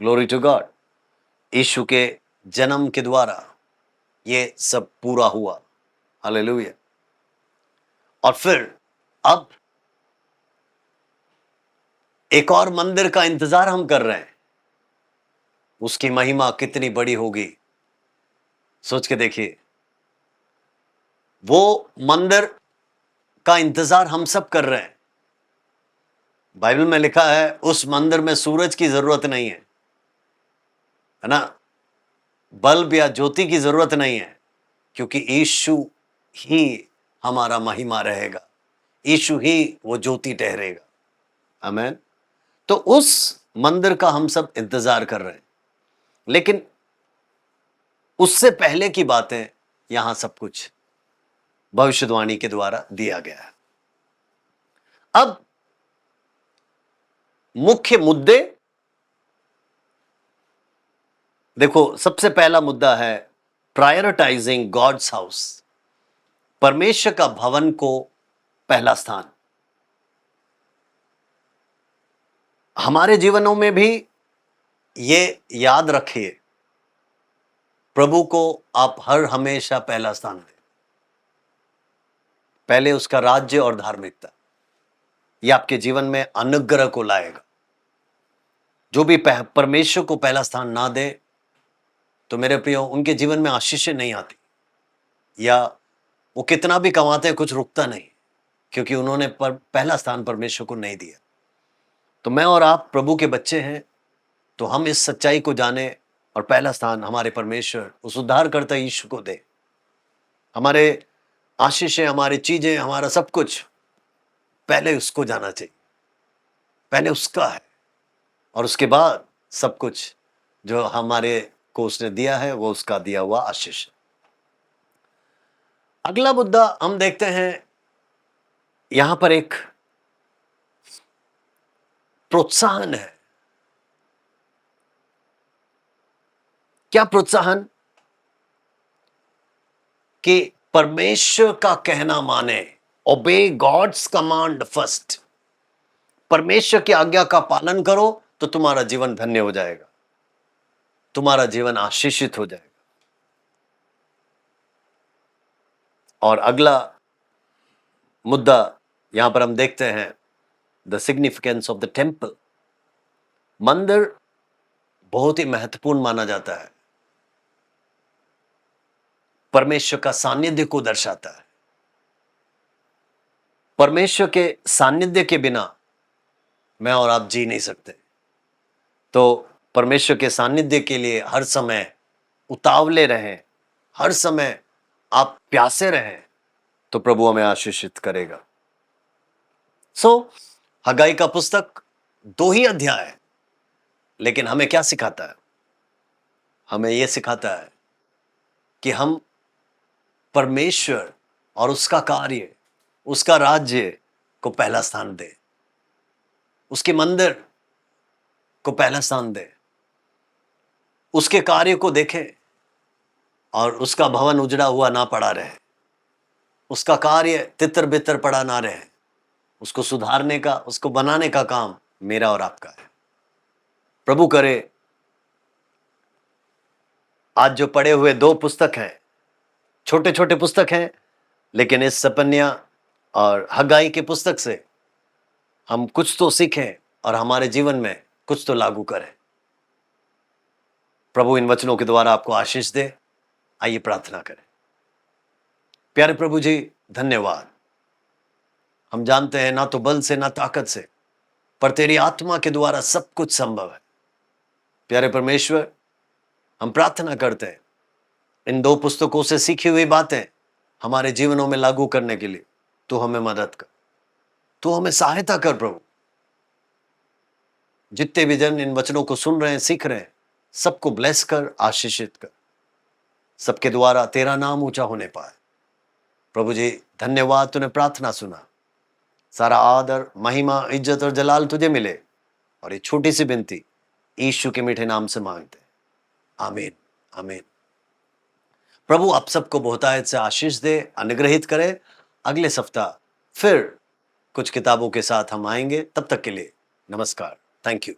glory to God. Yishu के जन्म के द्वारा ये सब पूरा हुआ। हालेलुया। और फिर अब एक और मंदिर का इंतजार हम कर रहे हैं। उसकी महिमा कितनी बड़ी होगी, सोच के देखिए। वो मंदिर का इंतजार हम सब कर रहे हैं। बाइबल में लिखा है उस मंदिर में सूरज की जरूरत नहीं है ना, बल्ब या ज्योति की जरूरत नहीं है, क्योंकि यीशु ही हमारा महिमा रहेगा। यीशु ही वो ज्योति ठहरेगा। आमीन। तो उस मंदिर का हम सब इंतजार कर रहे हैं, लेकिन उससे पहले की बातें यहां सब कुछ भविष्यवाणी के द्वारा दिया गया है। अब मुख्य मुद्दे देखो, सबसे पहला मुद्दा है प्रायोरिटाइजिंग गॉड्स हाउस। परमेश्वर का भवन को पहला स्थान। हमारे जीवनों में भी ये याद रखिए, प्रभु को आप हर हमेशा पहला स्थान दें। पहले उसका राज्य और धार्मिकता, ये आपके जीवन में अनुग्रह को लाएगा। जो भी परमेश्वर को पहला स्थान ना दे, तो मेरे प्रियो, उनके जीवन में आशीषें नहीं आती, या वो कितना भी कमाते हैं कुछ रुकता नहीं, क्योंकि उन्होंने पहला स्थान परमेश्वर को नहीं दिया। तो मैं और आप प्रभु के बच्चे हैं, तो हम इस सच्चाई को जाने और पहला स्थान हमारे परमेश्वर, उस उद्धारकर्ता यीशु को दे। हमारे आशीषें, हमारी चीजें, हमारा सब कुछ पहले उसको जाना चाहिए। पहले उसका है, और उसके बाद सब कुछ जो हमारे को उसने दिया है वो उसका दिया हुआ आशीष। अगला मुद्दा हम देखते हैं, यहां पर एक प्रोत्साहन है। क्या प्रोत्साहन? कि परमेश्वर का कहना माने, ओबे गॉड्स कमांड फर्स्ट। परमेश्वर की आज्ञा का पालन करो तो तुम्हारा जीवन धन्य हो जाएगा, तुम्हारा जीवन आशीषित हो जाएगा। और अगला मुद्दा यहां पर हम देखते हैं, the significance of the temple. मंदिर बहुत ही महत्वपूर्ण माना जाता है, परमेश्वर का सानिध्य को दर्शाता है। परमेश्वर के सानिध्य के बिना मैं और आप जी नहीं सकते। तो परमेश्वर के सानिध्य के लिए हर समय उतावले रहें, हर समय आप प्यासे रहें, तो प्रभु हमें आशीषित करेगा। हगाई का पुस्तक 2 ही अध्याय है, लेकिन हमें क्या सिखाता है? हमें यह सिखाता है कि हम परमेश्वर और उसका कार्य, उसका राज्य को पहला स्थान दें। उसके मंदिर को पहला स्थान दे, उसके कार्य को देखे और उसका भवन उजड़ा हुआ ना पड़ा रहे, उसका कार्य तितर बितर पड़ा ना रहे। उसको सुधारने का, उसको बनाने का काम मेरा और आपका है। प्रभु करे आज जो पढ़े हुए 2 पुस्तक हैं, छोटे छोटे पुस्तक हैं, लेकिन इस सपन्या और हगाई के पुस्तक से हम कुछ तो सीखें और हमारे जीवन में कुछ तो लागू करें। प्रभु इन वचनों के द्वारा आपको आशीष दे। आइए प्रार्थना करें। प्यारे प्रभु जी, धन्यवाद। हम जानते हैं ना तो बल से ना ताकत से, पर तेरी आत्मा के द्वारा सब कुछ संभव है। प्यारे परमेश्वर, हम प्रार्थना करते हैं इन 2 पुस्तकों से सीखी हुई बातें हमारे जीवनों में लागू करने के लिए तू हमें मदद कर, तू हमें सहायता कर। प्रभु, जितने भी जन इन वचनों को सुन रहे हैं, सीख रहे हैं, सबको ब्लेस कर, आशीषित कर, सबके द्वारा तेरा नाम ऊंचा होने पाए। प्रभु जी धन्यवाद, तूने प्रार्थना सुना। सारा आदर, महिमा, इज्जत और जलाल तुझे मिले, और ये छोटी सी विनती यीशु के मीठे नाम से मांगते हैं, आमीन, आमीन। प्रभु आप सबको बहुतायत से आशीष दे, अनुग्रहित करे। अगले सप्ताह फिर कुछ किताबों के साथ हम आएंगे। तब तक के लिए नमस्कार, थैंक यू।